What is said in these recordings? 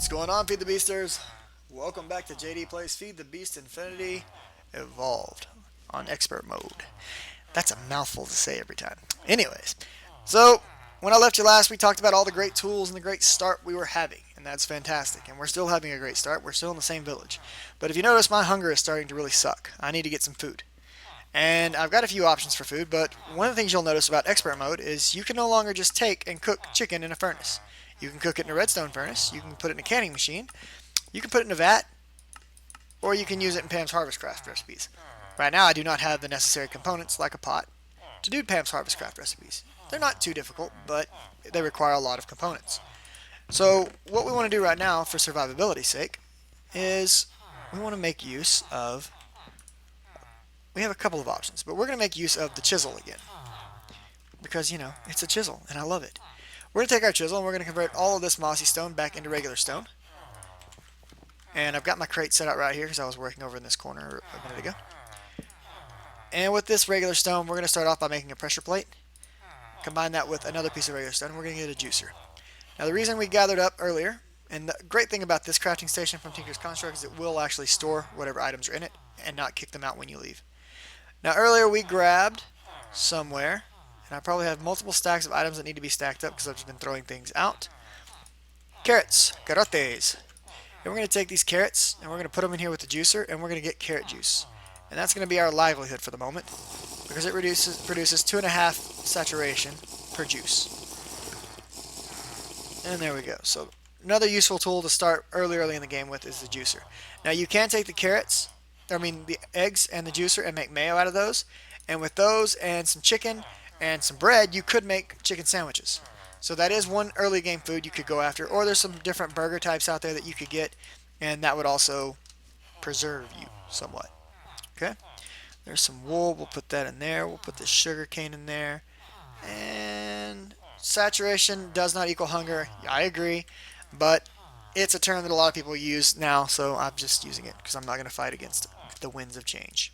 What's going on, Feed the Beasters? Welcome back to JD Plays Feed the Beast Infinity Evolved on Expert Mode. That's a mouthful to say every time. Anyways, so when I left you last, we talked about all the great tools and the great start we were having, and that's fantastic. And we're still having a great start. We're still in the same village. But if you notice, my hunger is starting to really suck. I need to get some food. And I've got a few options for food, but one of the things you'll notice about Expert Mode is you can no longer just take and cook chicken in a furnace. You can cook it in a redstone furnace, you can put it in a canning machine, you can put it in a vat, or you can use it in Pam's Harvest Craft recipes. Right now I do not have the necessary components, like a pot, to do Pam's Harvest Craft recipes. They're not too difficult, but they require a lot of components. So what we want to do right now, for survivability's sake, is we want to make use of... We have a couple of options, but we're going to make use of the chisel again. Because, you know, it's a chisel, and I love it. We're going to take our chisel, and we're going to convert all of this mossy stone back into regular stone. And I've got my crate set out right here, because I was working over in this corner a minute ago. And with this regular stone, we're going to start off by making a pressure plate. Combine that with another piece of regular stone, and we're going to get a juicer. Now, the reason we gathered up earlier, and the great thing about this crafting station from Tinker's Construct is it will actually store whatever items are in it, and not kick them out when you leave. Now, earlier we grabbed somewhere, and I probably have multiple stacks of items that need to be stacked up because I've just been throwing things out. Carrots, carotes. And we're going to take these carrots, and we're going to put them in here with the juicer, and we're going to get carrot juice. And that's going to be our livelihood for the moment, because it produces 2.5 saturation per juice. And there we go. So another useful tool to start early in the game with is the juicer. Now you can take the eggs and the juicer and make mayo out of those. And with those and some chicken and some bread, you could make chicken sandwiches. So that is one early game food you could go after. Or there's some different burger types out there that you could get, and that would also preserve you somewhat. Okay? There's some wool. We'll put that in there. We'll put the sugar cane in there. And saturation does not equal hunger. I agree. But it's a term that a lot of people use now, so I'm just using it because I'm not going to fight against the winds of change.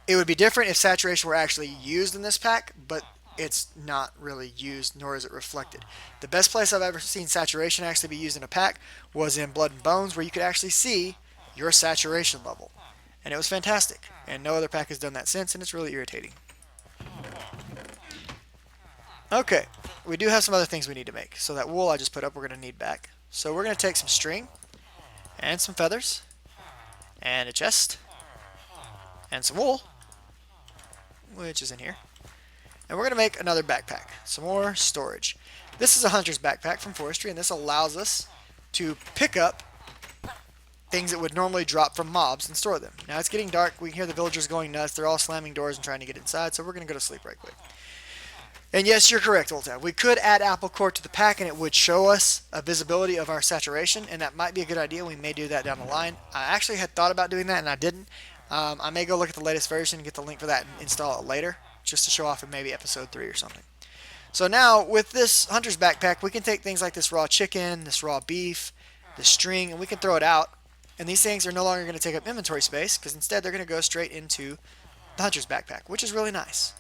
It would be different if saturation were actually used in this pack, but it's not really used, nor is it reflected. The best place I've ever seen saturation actually be used in a pack was in Blood and Bones, where you could actually see your saturation level. And it was fantastic. And no other pack has done that since, and it's really irritating. Okay, we do have some other things we need to make. So that wool I just put up, we're going to need back. So we're going to take some string, and some feathers, and a chest, and some wool, which is in here. And we're going to make another backpack, some more storage. This is a hunter's backpack from forestry, and this allows us to pick up things that would normally drop from mobs and store them. Now it's getting dark, we can hear the villagers going nuts, they're all slamming doors and trying to get inside, so we're going to go to sleep right quick. And yes, you're correct, Old Town. We could add apple core to the pack and it would show us a visibility of our saturation, and that might be a good idea. We may do that down the line. I actually had thought about doing that and I didn't. I may go look at the latest version and get the link for that and install it later, just to show off in maybe episode 3 or something. So now, with this hunter's backpack, we can take things like this raw chicken, this raw beef, this string, and we can throw it out. And these things are no longer going to take up inventory space, because instead they're going to go straight into the hunter's backpack, which is really nice.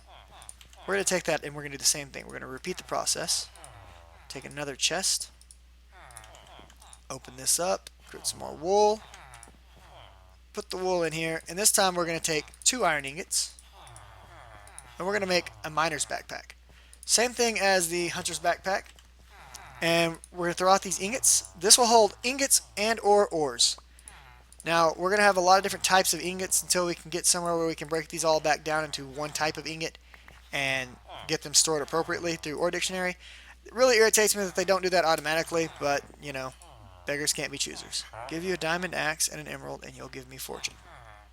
We're going to take that and we're going to do the same thing. We're going to repeat the process. Take another chest. Open this up. Put some more wool. Put the wool in here. And this time we're going to take 2 iron ingots. And we're going to make a miner's backpack. Same thing as the hunter's backpack. And we're going to throw out these ingots. This will hold ingots and or ores. Now, we're going to have a lot of different types of ingots until we can get somewhere where we can break these all back down into one type of ingot and get them stored appropriately through Ore Dictionary. It really irritates me that they don't do that automatically, but, you know, beggars can't be choosers. Give you a diamond axe and an emerald, and you'll give me fortune.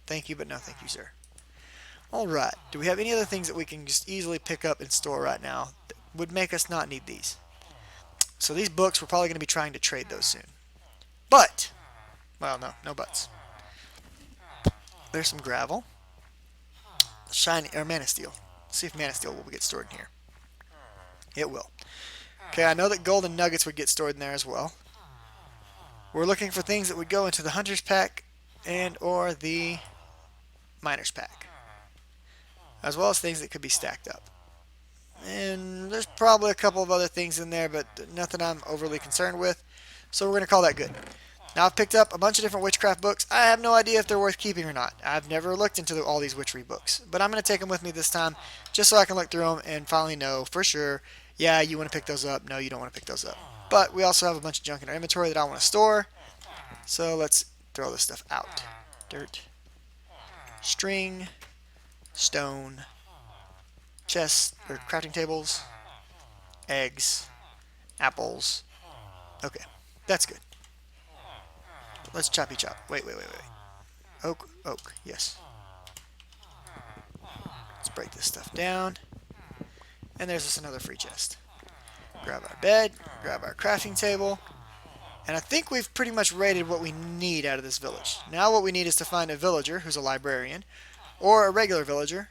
Thank you, but no thank you, sir. Alright, do we have any other things that we can just easily pick up and store right now that would make us not need these? So these books, we're probably going to be trying to trade those soon. But, well, no buts. There's some gravel. Shiny, or mana steel. Let's see if mana steel will get stored in here. It will. Okay, I know that golden nuggets would get stored in there as well. We're looking for things that would go into the hunter's pack and or the miner's pack, as well as things that could be stacked up. And there's probably a couple of other things in there, but nothing I'm overly concerned with. So we're going to call that good. Now I've picked up a bunch of different witchcraft books. I have no idea if they're worth keeping or not. I've never looked into all these witchery books. But I'm going to take them with me this time just so I can look through them and finally know for sure, yeah, you want to pick those up. No, you don't want to pick those up. But we also have a bunch of junk in our inventory that I want to store. So let's throw this stuff out. Dirt, string, stone, chests, or crafting tables, eggs, apples. Okay, that's good. Let's choppy chop. Wait. Oak, oak, yes. Let's break this stuff down. And there's just another free chest. Grab our bed, grab our crafting table. And I think we've pretty much rated what we need out of this village. Now what we need is to find a villager who's a librarian, or a regular villager,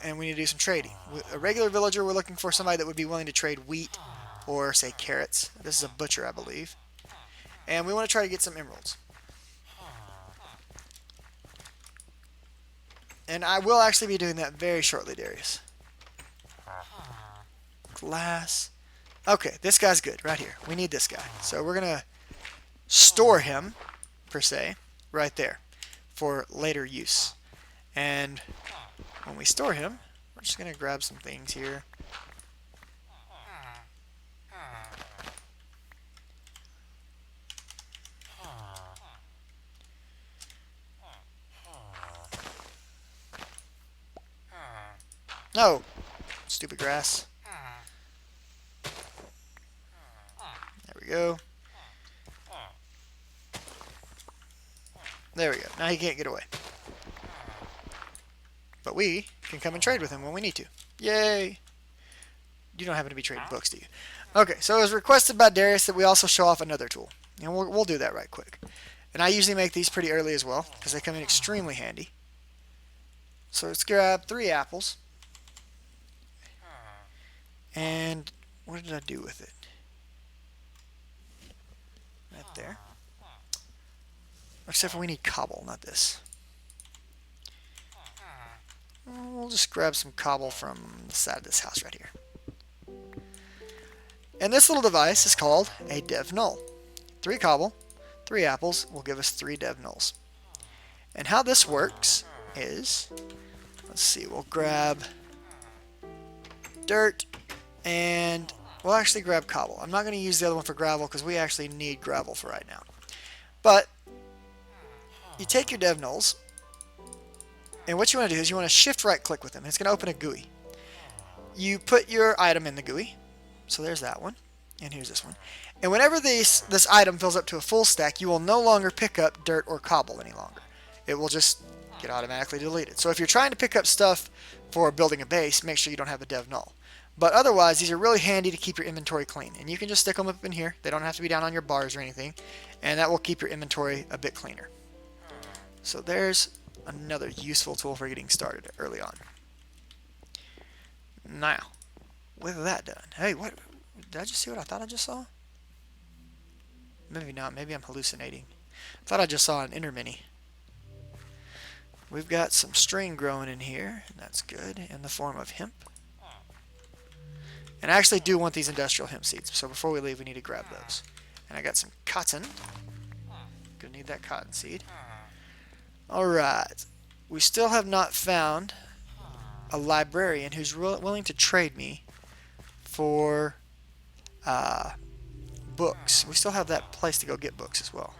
and we need to do some trading. A regular villager, we're looking for somebody that would be willing to trade wheat or, say, carrots. This is a butcher, I believe. And we want to try to get some emeralds. And I will actually be doing that very shortly, Darius. Glass. Okay, this guy's good, right here. We need this guy. So we're going to store him, per se, right there, for later use. And when we store him, we're just going to grab some things here. No! Stupid grass. There we go. There we go. Now he can't get away. But we can come and trade with him when we need to. Yay! You don't happen to be trading books, do you? Okay, so it was requested by Darius that we also show off another tool. And we'll do that right quick. And I usually make these pretty early as well, because they come in extremely handy. So let's grab 3 apples. And what did I do with it? Right there. Except for we need cobble, not this. We'll just grab some cobble from the side of this house right here. And this little device is called a dev null. 3 cobble, 3 apples will give us 3 dev nulls. And how this works is, let's see, we'll grab dirt and we'll actually grab cobble. I'm not going to use the other one for gravel because we actually need gravel for right now. But you take your dev nulls, and what you want to do is you want to shift right click with them. It's going to open a GUI. You put your item in the GUI. So there's that one. And here's this one. And whenever this item fills up to a full stack, you will no longer pick up dirt or cobble any longer. It will just get automatically deleted. So if you're trying to pick up stuff for building a base, make sure you don't have a dev null. But otherwise, these are really handy to keep your inventory clean. And you can just stick them up in here. They don't have to be down on your bars or anything. And that will keep your inventory a bit cleaner. So there's another useful tool for getting started early on. Now, with that done, hey, what did I just see? What I thought I just saw? Maybe not. Maybe I'm hallucinating. I thought I just saw an inner mini. We've got some string growing in here, and that's good, in the form of hemp. And I actually do want these industrial hemp seeds, so before we leave, we need to grab those. And I got some cotton. Gonna need that cotton seed. Alright, we still have not found a librarian who's willing to trade me for books. We still have that place to go get books as well.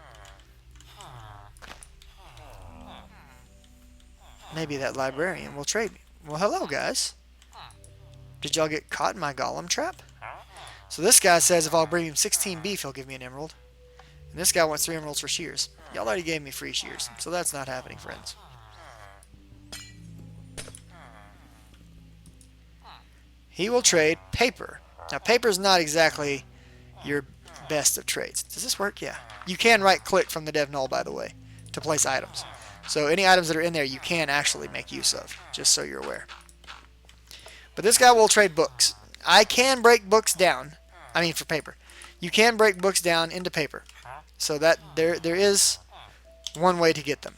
Maybe that librarian will trade me. Well, hello guys. Did y'all get caught in my golem trap? So this guy says if I'll bring him 16 beef, he'll give me an emerald. And this guy wants 3 emeralds for shears. Y'all already gave me free shears, so that's not happening, friends. He will trade paper. Now, paper is not exactly your best of trades. Does this work? Yeah. You can right-click from the dev null, by the way, to place items. So any items that are in there, you can actually make use of, just so you're aware. But this guy will trade books. I can break books down. I mean, for paper. You can break books down into paper. So that there is one way to get them.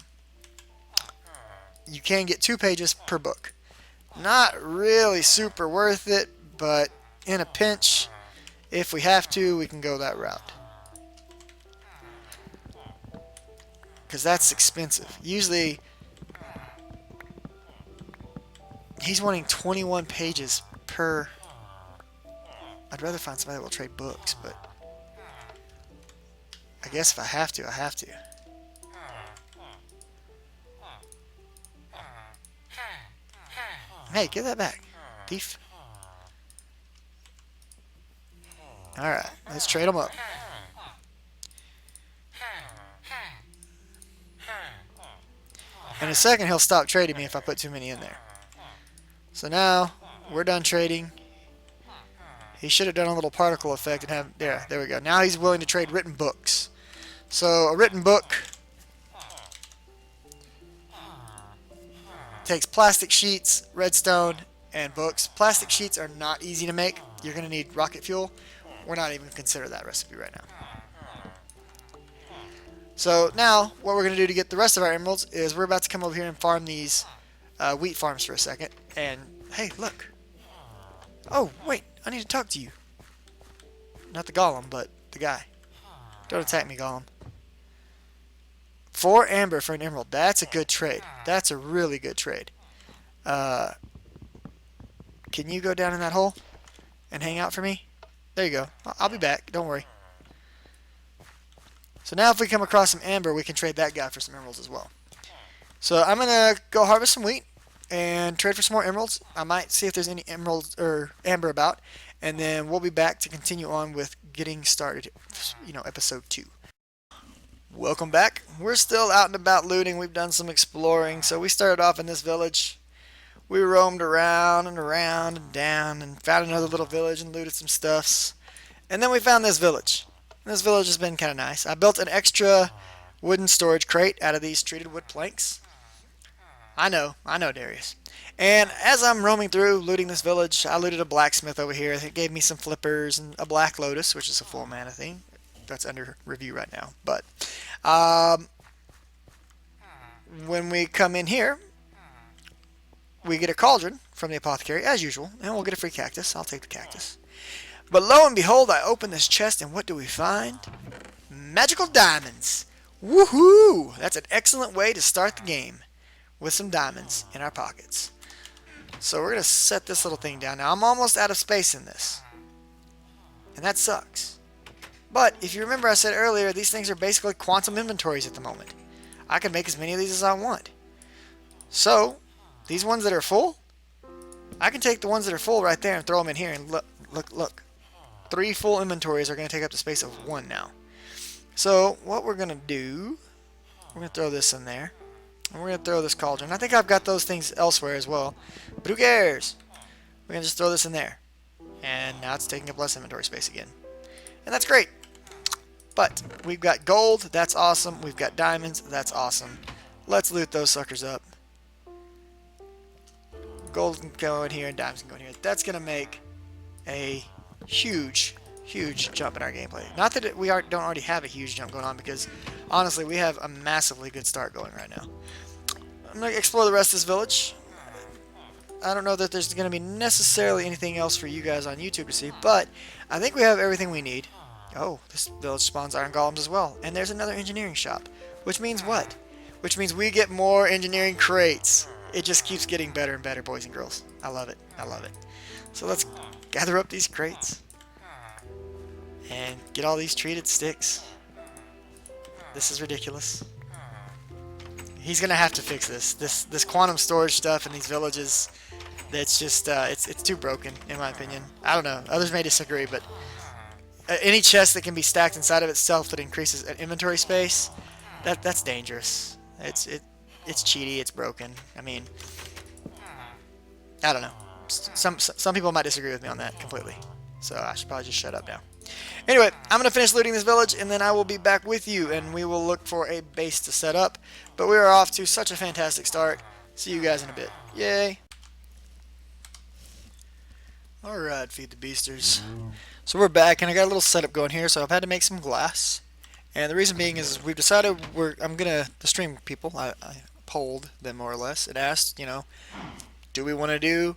You can get 2 pages per book. Not really super worth it, but in a pinch, if we have to, we can go that route. Because that's expensive. Usually, he's wanting 21 pages per. I'd rather find somebody that will trade books, but I guess if I have to, I have to. Hey, give that back, thief. Alright, let's trade them up. In a second, he'll stop trading me if I put too many in there. So now, we're done trading. He should have done a little particle effect and have... there we go. Now he's willing to trade written books. So, a written book takes plastic sheets, redstone, and books. Plastic sheets are not easy to make. You're going to need rocket fuel. We're not even going to consider that recipe right now. So now, what we're going to do to get the rest of our emeralds is we're about to come over here and farm these wheat farms for a second. And, hey, look. Oh, wait, I need to talk to you. Not the golem, but the guy. Don't attack me, golem. 4 amber for an emerald. That's a good trade. That's a really good trade. Can you go down in that hole and hang out for me? There you go. I'll be back. Don't worry. So now if we come across some amber, we can trade that guy for some emeralds as well. So I'm going to go harvest some wheat and trade for some more emeralds. I might see if there's any emeralds or amber about. And then we'll be back to continue on with getting started, episode 2. Welcome back. We're still out and about looting. We've done some exploring. So we started off in this village. We roamed around and around and down and found another little village and looted some stuffs. And then we found this village. This village has been kind of nice. I built an extra wooden storage crate out of these treated wood planks. I know, Darius. And as I'm roaming through, looting this village, I looted a blacksmith over here. It gave me some flippers and a black lotus, which is a full mana thing. That's under review right now. But when we come in here, we get a cauldron from the apothecary, as usual, and we'll get a free cactus. I'll take the cactus. But lo and behold, I open this chest, and what do we find? Magical diamonds. Woohoo! That's an excellent way to start the game, with some diamonds in our pockets. So we're going to set this little thing down. Now, I'm almost out of space in this, and that sucks. But if you remember I said earlier, these things are basically quantum inventories at the moment. I can make as many of these as I want. So, these ones that are full, I can take the ones that are full right there and throw them in here, and look. 3 full inventories are going to take up the space of 1 now. So, what we're going to do, we're going to throw this in there. And we're going to throw this cauldron. I think I've got those things elsewhere as well. But who cares? We're going to just throw this in there. And now it's taking up less inventory space again. And that's great. But we've got gold. That's awesome. We've got diamonds. That's awesome. Let's loot those suckers up. Gold can go in here and diamonds can go in here. That's going to make a huge jump in our gameplay. Not that don't already have a huge jump going on, because honestly we have a massively good start going right now. I'm going to explore the rest of this village. I don't know that there's going to be necessarily anything else for you guys on YouTube to see, but I think we have everything we need. Oh, this village spawns iron golems as well. And there's another engineering shop. Which means what? Which means we get more engineering crates. It just keeps getting better and better, boys and girls. I love it. I love it. So let's gather up these crates and get all these treated sticks. This is ridiculous. He's gonna have to fix this. This quantum storage stuff in these villages. That's just it's too broken in my opinion. I don't know. Others may disagree, but any chest that can be stacked inside of itself that increases inventory space, that's dangerous. It's cheaty. It's broken. I mean, I don't know. Some people might disagree with me on that completely. So I should probably just shut up now. Anyway, I'm going to finish looting this village, and then I will be back with you, and we will look for a base to set up. But we are off to such a fantastic start. See you guys in a bit. Yay! Alright, feed the beasters. So we're back, and I got a little setup going here, so I've had to make some glass. And the reason being is we've decided the stream people, I polled them more or less, and asked, do we want to do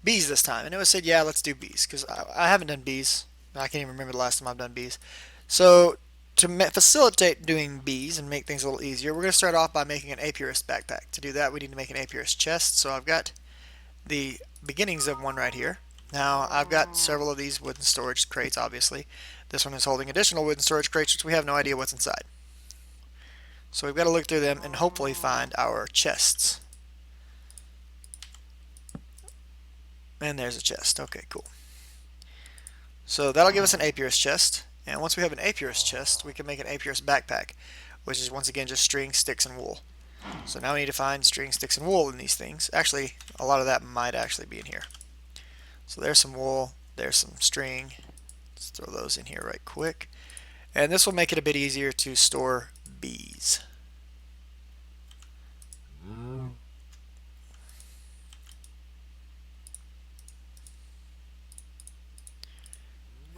bees this time. And it was said, yeah, let's do bees, because I haven't done bees. I can't even remember the last time I've done bees. So to facilitate doing bees and make things a little easier, we're going to start off by making an apiarist backpack. To do that, we need to make an apiarist chest. So I've got the beginnings of one right here. Now I've got several of these wooden storage crates, obviously. This one is holding additional wooden storage crates, which we have no idea what's inside. So we've got to look through them and hopefully find our chests. And there's a chest. Okay, cool. So that'll give us an apiarist chest. And once we have an apiarist chest, we can make an apiarist backpack, which is once again just string, sticks, and wool. So now we need to find string, sticks, and wool in these things. Actually, a lot of that might actually be in here. So there's some wool, there's some string. Let's throw those in here right quick. And this will make it a bit easier to store bees.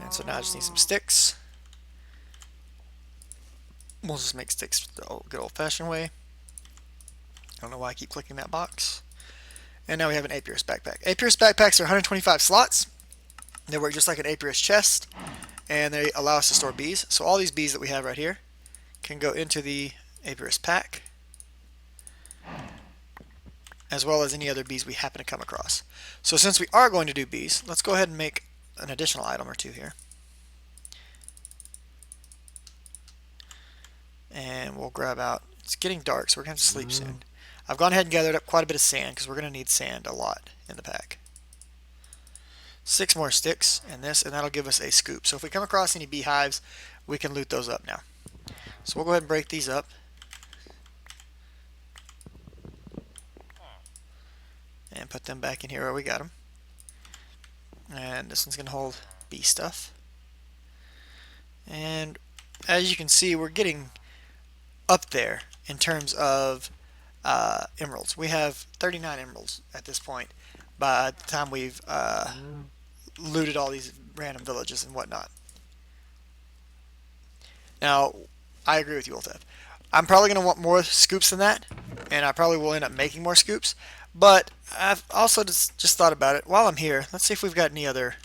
And so now I just need some sticks. We'll just make sticks the good old-fashioned way. I don't know why I keep clicking that box. And now we have an apiarist backpack. Apiarist backpacks are 125 slots. They work just like an apiarist chest, and they allow us to store bees. So all these bees that we have right here can go into the apiarist pack, as well as any other bees we happen to come across. So since we are going to do bees, let's go ahead and make an additional item or two here. And we'll grab out, it's getting dark, so we're going to have to sleep soon. I've gone ahead and gathered up quite a bit of sand, because we're going to need sand a lot in the pack. 6 more sticks and this, and that'll give us a scoop. So if we come across any beehives, we can loot those up now. So we'll go ahead and break these up. And put them back in here where we got them. And this one's going to hold bee stuff. And as you can see, we're getting up there in terms of emeralds. We have 39 emeralds at this point by the time we've looted all these random villages and whatnot. Now, I agree with you, Wolf. I'm probably going to want more scoops than that, and I probably will end up making more scoops, but I've also just thought about it. While I'm here, let's see if we've got any other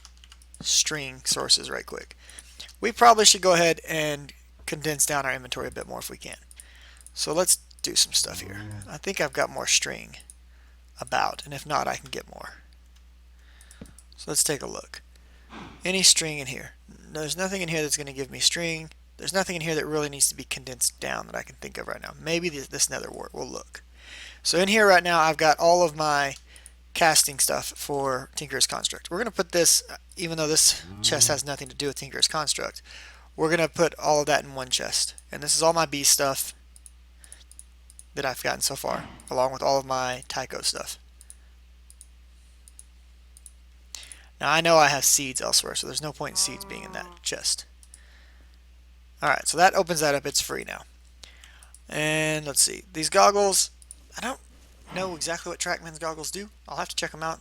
string sources right quick. We probably should go ahead and condense down our inventory a bit more if we can. So let's do some stuff here. I think I've got more string about, and if not, I can get more. So let's take a look. Any string in here? There's nothing in here that's going to give me string. There's nothing in here that really needs to be condensed down that I can think of right now. Maybe this nether wart will look. So in here right now, I've got all of my casting stuff for Tinker's Construct. We're going to put this, even though this chest has nothing to do with Tinker's Construct, we're going to put all of that in one chest. And this is all my bee stuff that I've gotten so far, along with all of my Tycho stuff. Now I know I have seeds elsewhere, so there's no point in seeds being in that chest. Alright, so that opens that up. It's free now. And let's see. These goggles, I don't know exactly what Trackman's goggles do. I'll have to check them out.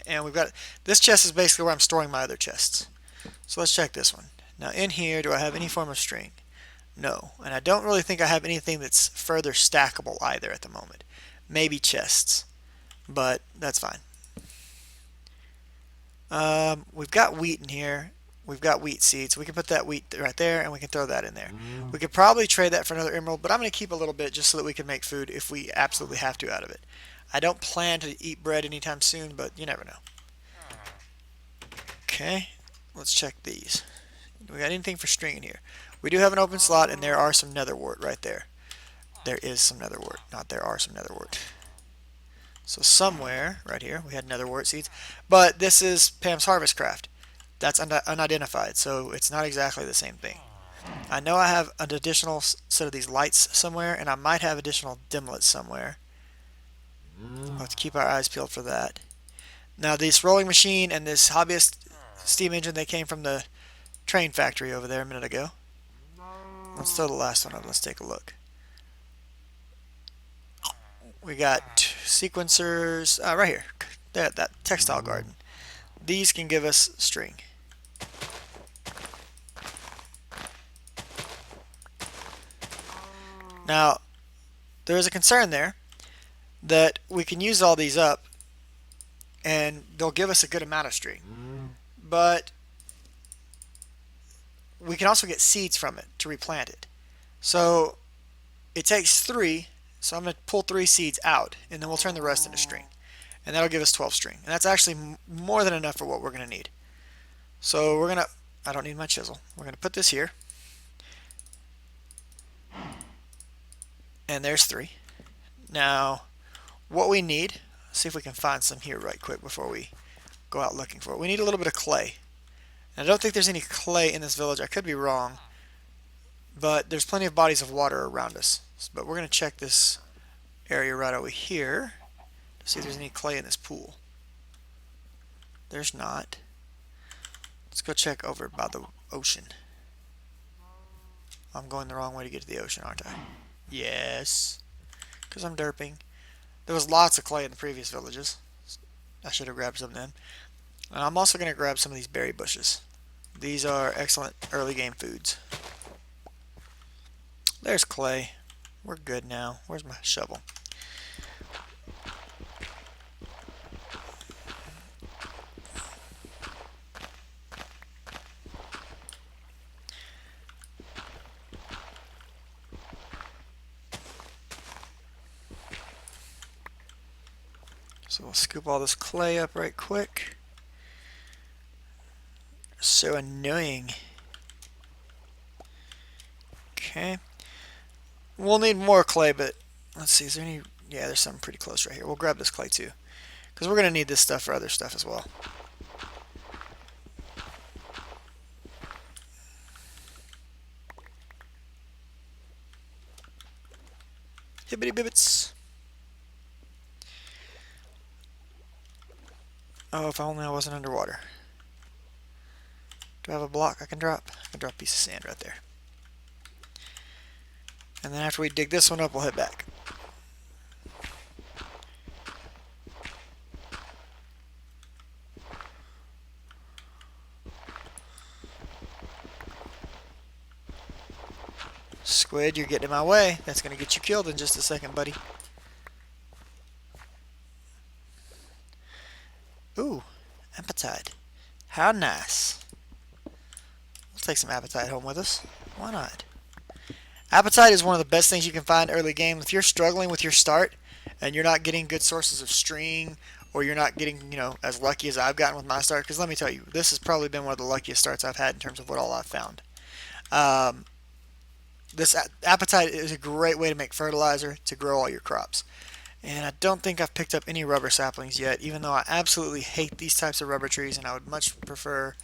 And we've got, this chest is basically where I'm storing my other chests. So let's check this one. Now in here, do I have any form of string? No. And I don't really think I have anything that's further stackable either at the moment. Maybe chests. But that's fine. We've got wheat in here. We've got wheat seeds. We can put that wheat right there, and we can throw that in there. We could probably trade that for another emerald, but I'm going to keep a little bit just so that we can make food if we absolutely have to out of it. I don't plan to eat bread anytime soon, but you never know. Okay, let's check these. We got anything for string in here? We do have an open slot, and there are some nether wart right there. There is some nether wart. Not there are some nether wart. So somewhere, right here, we had nether wart seeds. But this is Pam's Harvest Craft. That's unidentified, so it's not exactly the same thing. I know I have an additional set of these lights somewhere, and I might have additional dimlets somewhere. We'll have to keep our eyes peeled for that. Now, this rolling machine and this hobbyist steam engine, they came from the train factory over there a minute ago. Let's throw the last one up. Let's take a look. We got sequencers right here. That textile garden. These can give us string. Now, there is a concern there that we can use all these up and they'll give us a good amount of string. But we can also get seeds from it to replant it. So it takes 3, so I'm going to pull 3 seeds out, and then we'll turn the rest into string. And that'll give us 12 string. And that's actually more than enough for what we're going to need. So we're going to, I don't need my chisel. We're going to put this here. And there's 3. Now, what we need, let's see if we can find some here right quick before we go out looking for it. We need a little bit of clay. And I don't think there's any clay in this village. I could be wrong. But there's plenty of bodies of water around us. But we're going to check this area right over here to see if there's any clay in this pool. There's not. Let's go check over by the ocean. I'm going the wrong way to get to the ocean, aren't I? Yes. Because I'm derping. There was lots of clay in the previous villages. I should have grabbed some then. And I'm also going to grab some of these berry bushes. These are excellent early game foods. There's clay. We're good now. Where's my shovel? So we'll scoop all this clay up right quick. So annoying. Okay. We'll need more clay, but let's see, is there any... Yeah, there's something pretty close right here. We'll grab this clay too, because we're going to need this stuff for other stuff as well. Hibbity bibbits. Oh, if only I wasn't underwater. Do I have a block I can drop? I can drop a piece of sand right there. And then after we dig this one up, we'll head back. Squid, you're getting in my way. That's going to get you killed in just a second, buddy. Ooh, appetite. How nice. We'll take some appetite home with us. Why not? Appetite is one of the best things you can find early game. If you're struggling with your start and you're not getting good sources of string, or you're not getting, as lucky as I've gotten with my start, because let me tell you, this has probably been one of the luckiest starts I've had in terms of what all I've found. This appetite is a great way to make fertilizer to grow all your crops. And I don't think I've picked up any rubber saplings yet, even though I absolutely hate these types of rubber trees and I would much prefer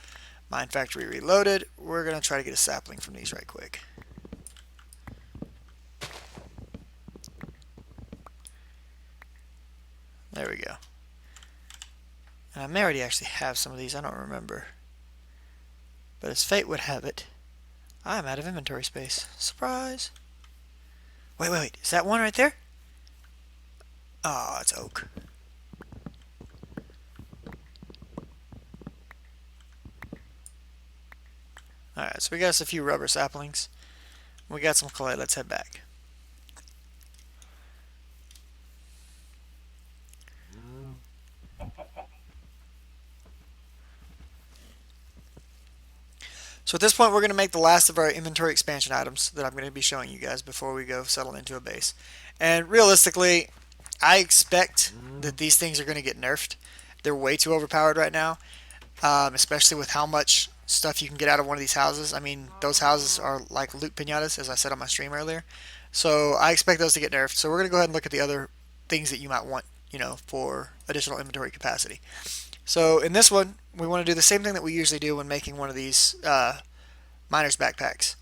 Mine Factory Reloaded. We're going to try to get a sapling from these right quick. There we go. And I may already actually have some of these, I don't remember. But as fate would have it, I'm out of inventory space. Surprise! Wait, is that one right there? Oh, it's oak. Alright, so we got us a few rubber saplings. We got some clay, let's head back. So at this point, we're going to make the last of our inventory expansion items that I'm going to be showing you guys before we go settle into a base. And realistically, I expect that these things are going to get nerfed. They're way too overpowered right now, especially with how much stuff you can get out of one of these houses. I mean, those houses are like loot pinatas, as I said on my stream earlier. So I expect those to get nerfed. So we're going to go ahead and look at the other things that you might want, for additional inventory capacity. So in this one, we want to do the same thing that we usually do when making one of these miner's backpacks,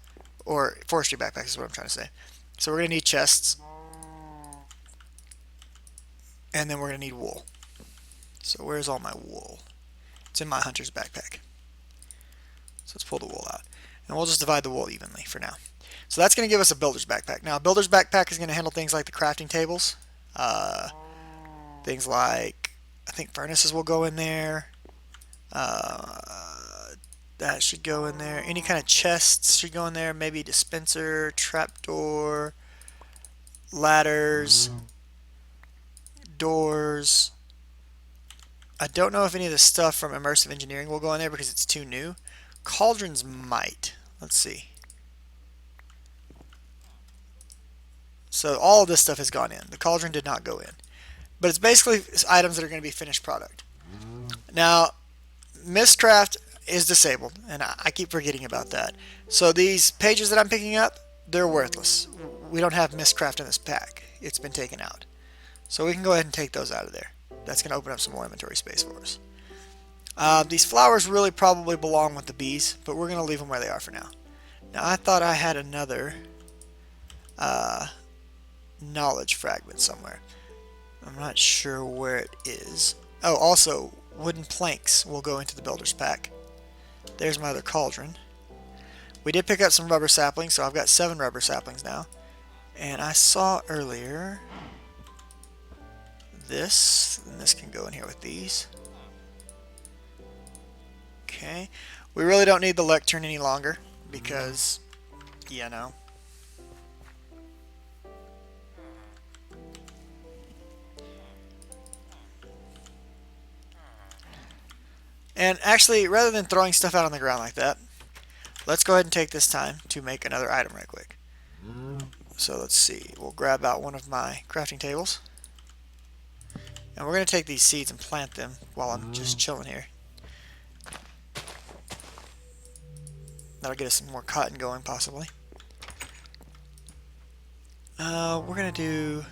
or forestry backpacks is what I'm trying to say. So we're going to need chests, and then we're going to need wool. So where's all my wool? It's in my hunter's backpack. So let's pull the wool out, and we'll just divide the wool evenly for now. So that's going to give us a builder's backpack. Now a builder's backpack is going to handle things like the crafting tables, things like, I think furnaces will go in there. That should go in there. Any kind of chests should go in there. Maybe dispenser, trapdoor, ladders, doors, I don't know if any of the stuff from immersive engineering will go in there because it's too new. Cauldrons might. Let's see. So all of this stuff has gone in. The cauldron did not go in. But it's basically items that are going to be finished product. Now, Mistcraft is disabled, and I keep forgetting about that. So these pages that I'm picking up, they're worthless. We don't have Mistcraft in this pack. It's been taken out. So we can go ahead and take those out of there. That's going to open up some more inventory space for us. These flowers really probably belong with the bees, but we're going to leave them where they are for now. Now, I thought I had another knowledge fragment somewhere. I'm not sure where it is. Oh, also, wooden planks will go into the builder's pack. There's my other cauldron. We did pick up some rubber saplings, so I've got 7 rubber saplings now. And I saw earlier this, and this can go in here with these. Okay. We really don't need the lectern any longer because, you know. And actually, rather than throwing stuff out on the ground like that, let's go ahead and take this time to make another item right quick. So let's see. We'll grab out one of my crafting tables. And we're going to take these seeds and plant them while I'm just chilling here. That'll get us some more cotton going, possibly. We're going to do...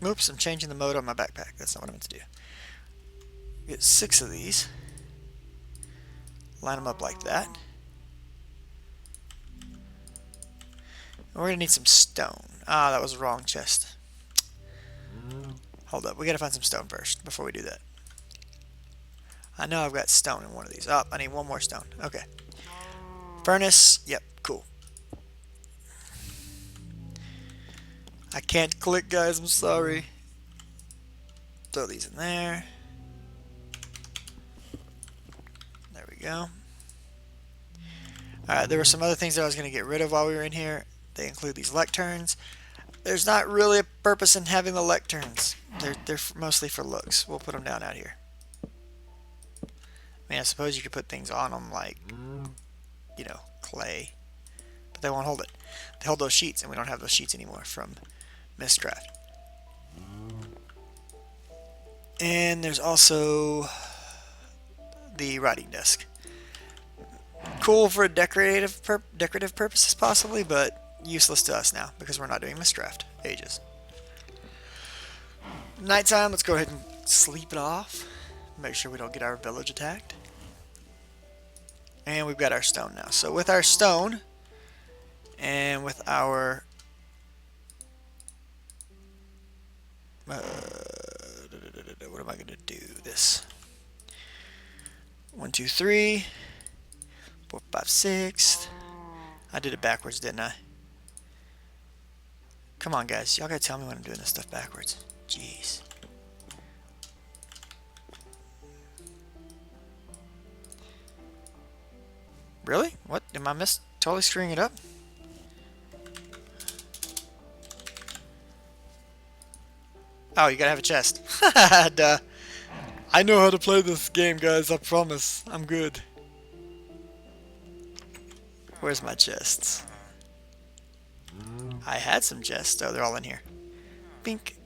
Oops, I'm changing the mode on my backpack. That's not what I meant to do. Get 6 of these. Line them up like that. And we're going to need some stone. Ah, that was the wrong chest. Hold up, we got to find some stone first before we do that. I know I've got stone in one of these. Oh, I need one more stone. Okay. Furnace. Yep, cool. I can't click, guys. I'm sorry. Throw these in there. There we go. Alright, there were some other things that I was going to get rid of while we were in here. They include these lecterns. There's not really a purpose in having the lecterns. They're mostly for looks. We'll put them down out here. I mean, I suppose you could put things on them like, you know, clay. But they won't hold it. They hold those sheets, and we don't have those sheets anymore from Mistcraft. And there's also the writing desk. Cool for decorative purposes, possibly, but useless to us now because we're not doing Mistcraft ages. Nighttime, let's go ahead and sleep it off. Make sure we don't get our village attacked. And we've got our stone now. So with our stone and with our what am I going to do? This 1, 2, 3, 4, 5, 6. I did it backwards, didn't I? Come on, guys. Y'all gotta tell me when I'm doing this stuff backwards. Jeez. Really? What? Am I totally screwing it up? Oh, you gotta have a chest. Duh. I know how to play this game, guys. I promise. I'm good. Where's my chests? I had some chests. Oh, they're all in here. Bink.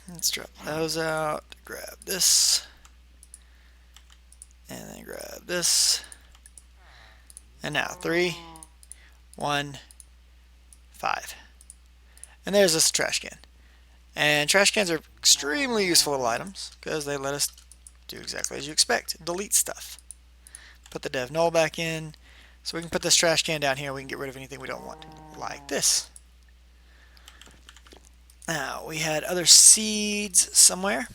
Let's drop those out. Grab this. And then grab this. And now 3, 1, 5. And there's this trash can. And trash cans are extremely useful little items because they let us do exactly as you expect. Delete stuff. Put the dev null back in. So we can put this trash can down here. We can get rid of anything we don't want. Like this. Now, we had other seeds somewhere.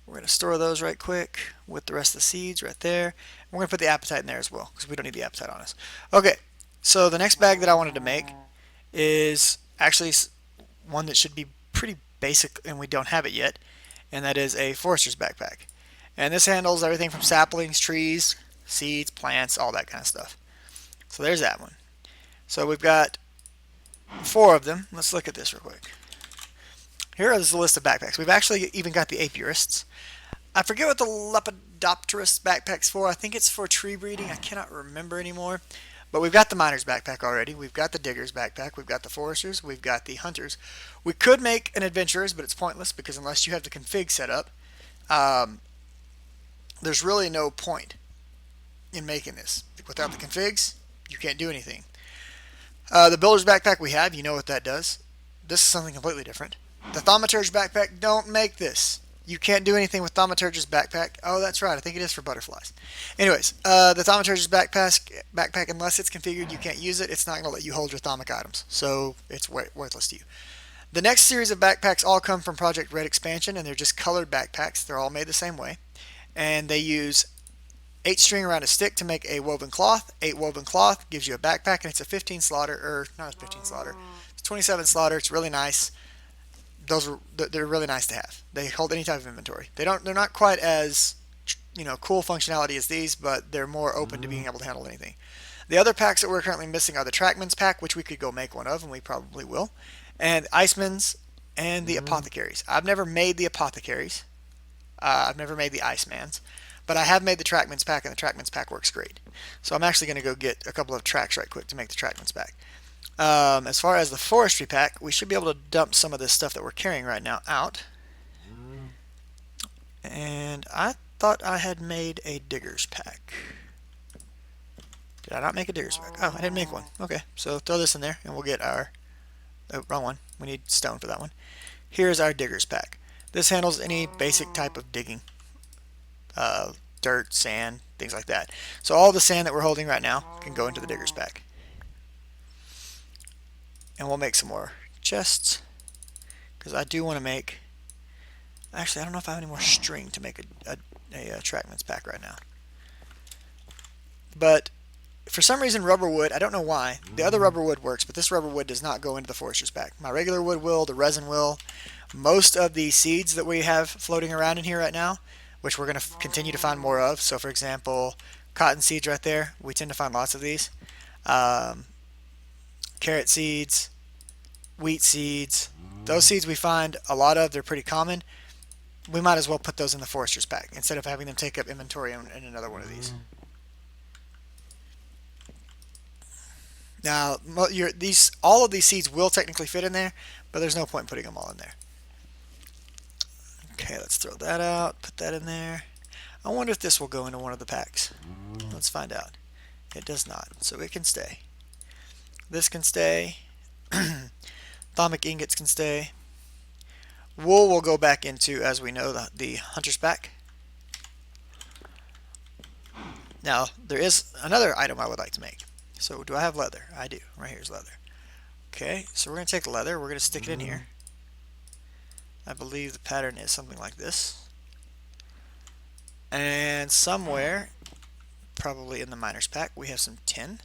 We're going to store those right quick with the rest of the seeds right there. And we're going to put the appetite in there as well because we don't need the appetite on us. Okay, so the next bag that I wanted to make is actually one that should be pretty basic, and we don't have it yet, and that is a forester's backpack. And this handles everything from saplings, trees, seeds, plants, all that kind of stuff. So there's that one. So we've got 4 of them. Let's look at this real quick. Here is the list of backpacks. We've actually even got the apiarists. I forget what the Lepidopterist backpack's for. I think it's for tree breeding. I cannot remember anymore. But we've got the miner's backpack already. We've got the digger's backpack. We've got the foresters. We've got the hunters. We could make an adventurer's, but it's pointless because unless you have the config set up, there's really no point in making this. Without the configs, you can't do anything. The builder's backpack we have, you know what that does. This is something completely different. The thaumaturge backpack, don't make this. You can't do anything with thaumaturge's backpack. Oh, that's right. I think it is for butterflies. Anyways, the thaumaturge's backpack, unless it's configured, you can't use it. It's not going to let you hold your thaumic items, so it's worthless to you. The next series of backpacks all come from Project Red Expansion, and they're just colored backpacks. They're all made the same way, and they use 8 string around a stick to make a woven cloth. 8 woven cloth gives you a backpack, and it's a 15 slaughter, or not a 15 slaughter. It's 27 slaughter. It's really nice. They're really nice to have. They hold any type of inventory. They're not quite as cool functionality as these, but they're more open to being able to handle anything. The other packs that we're currently missing are the Trackman's pack, which we could go make one of, and we probably will, and Iceman's and the Apothecaries. I've never made the Apothecaries. I've never made the Iceman's, but I have made the Trackman's pack, and the Trackman's pack works great. So I'm actually going to go get a couple of tracks right quick to make the Trackman's pack. As far as the forestry pack, we should be able to dump some of this stuff that we're carrying right now out. And I thought I had made a digger's pack. Did I not make a digger's pack? Oh, I didn't make one. Okay, so throw this in there and we'll get our... Oh, wrong one. We need stone for that one. Here's our digger's pack. This handles any basic type of digging. Dirt, sand, things like that. So all the sand that we're holding right now can go into the digger's pack. And we'll make some more chests, because I do want to make... Actually, I don't know if I have any more string to make a Trackman's pack right now. But for some reason, rubber wood, I don't know why. The other rubber wood works, but this rubber wood does not go into the forester's pack. My regular wood will, the resin will. Most of the seeds that we have floating around in here right now, which we're going to continue to find more of. So, for example, cotton seeds right there. We tend to find lots of these. Carrot seeds, wheat seeds, those seeds we find a lot of. They're pretty common. We might as well put those in the forester's pack instead of having them take up inventory in another one of these. Now, all of these seeds will technically fit in there, but there's no point in putting them all in there. Okay, let's throw that out, put that in there. I wonder if this will go into one of the packs. Let's find out. It does not, so it can stay. This can stay. Thaumic ingots can stay. Wool will go back into, as we know, the hunter's pack. Now, there is another item I would like to make. So, do I have leather? I do. Right here's leather. Okay, so we're going to take leather. We're going to stick it in here. I believe the pattern is something like this. And somewhere, probably in the miner's pack, we have some tin.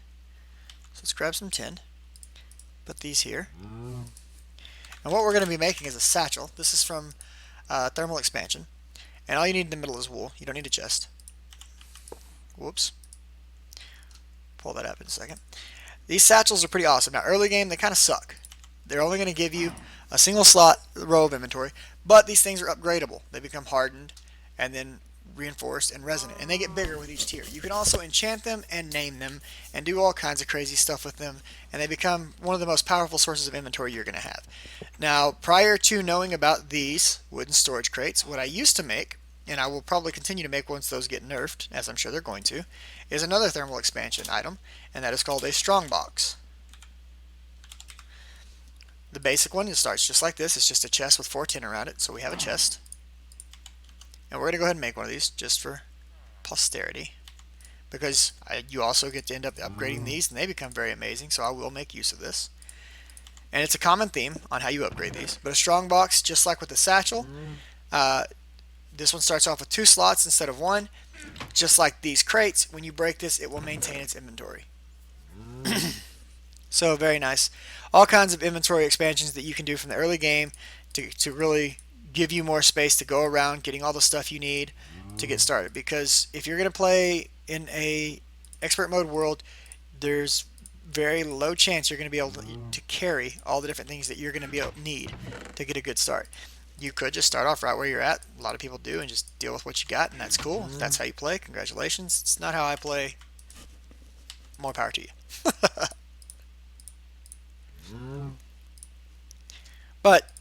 So let's grab some tin. Put these here. And what we're going to be making is a satchel. This is from Thermal Expansion. And all you need in the middle is wool. You don't need a chest. Whoops. Pull that up in a second. These satchels are pretty awesome. Now, early game, they kind of suck. They're only going to give you a single slot row of inventory, but these things are upgradable. They become hardened and then reinforced and resonant, and they get bigger with each tier. You can also enchant them and name them and do all kinds of crazy stuff with them, and they become one of the most powerful sources of inventory you're going to have. Now, prior to knowing about these wooden storage crates, what I used to make, and I will probably continue to make once those get nerfed, as I'm sure they're going to, is another thermal expansion item, and that is called a strongbox. The basic one, it starts just like this. It's just a chest with 4 tin around it, so we have a chest. And we're going to go ahead and make one of these just for posterity, because you also get to end up upgrading these, and they become very amazing, so I will make use of this. And it's a common theme on how you upgrade these. But a strongbox, just like with the satchel, this one starts off with 2 slots instead of 1. Just like these crates, when you break this, it will maintain its inventory. So very nice. All kinds of inventory expansions that you can do from the early game to really give you more space to go around getting all the stuff you need to get started. Because if you're going to play in a expert mode world, there's very low chance you're going to be able to carry all the different things that you're going to be able to need to get a good start. You could just start off right where you're at. A lot of people do, and just deal with what you got, and that's cool. If that's how you play, congratulations. It's not how I play. More power to you. But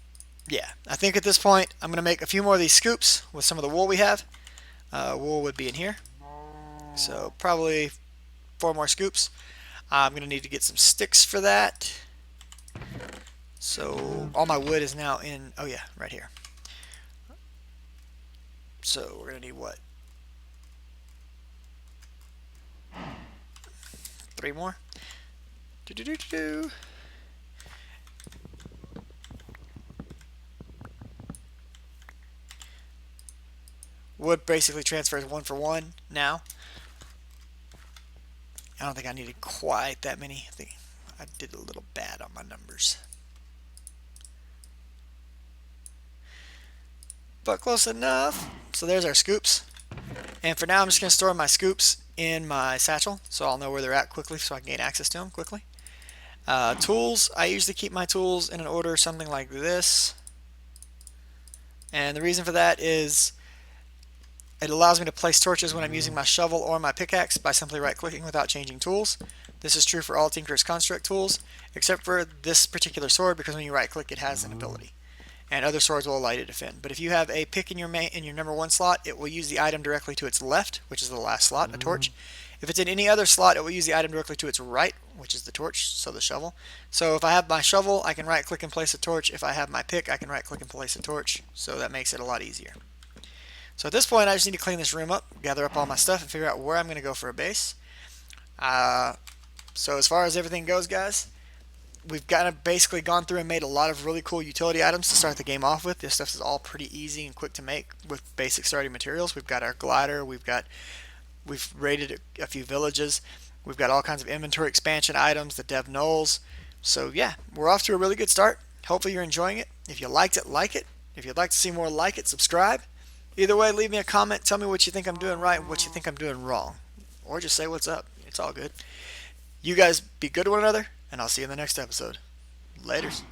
yeah, I think at this point I'm going to make a few more of these scoops with some of the wool we have. Wool would be in here, so probably 4 more scoops. I'm going to need to get some sticks for that. So all my wood is now in, oh yeah, right here. So we're going to need what? 3 more? Do-do-do-do-do. Wood basically transfers 1 for 1 now. I don't think I needed quite that many. I think I did a little bad on my numbers. But close enough. So there's our scoops. And for now, I'm just going to store my scoops in my satchel so I'll know where they're at quickly so I can gain access to them quickly. Tools, I usually keep my tools in an order something like this. And the reason for that is it allows me to place torches when I'm using my shovel or my pickaxe by simply right-clicking without changing tools. This is true for all Tinker's Construct tools, except for this particular sword, because when you right-click it has an ability. And other swords will allow you to defend. But if you have a pick in your number 1 slot, it will use the item directly to its left, which is the last slot, a torch. If it's in any other slot, it will use the item directly to its right, which is the torch, so the shovel. So if I have my shovel, I can right-click and place a torch. If I have my pick, I can right-click and place a torch. So that makes it a lot easier. So at this point, I just need to clean this room up, gather up all my stuff, and figure out where I'm going to go for a base. So as far as everything goes, guys, we've basically gone through and made a lot of really cool utility items to start the game off with. This stuff is all pretty easy and quick to make with basic starting materials. We've got our glider, we've raided a few villages, we've got all kinds of inventory expansion items, the dev knolls. So yeah, we're off to a really good start. Hopefully you're enjoying it. If you liked it, like it. If you'd like to see more like it, subscribe. Either way, leave me a comment. Tell me what you think I'm doing right and what you think I'm doing wrong. Or just say what's up. It's all good. You guys be good to one another, and I'll see you in the next episode. Laters.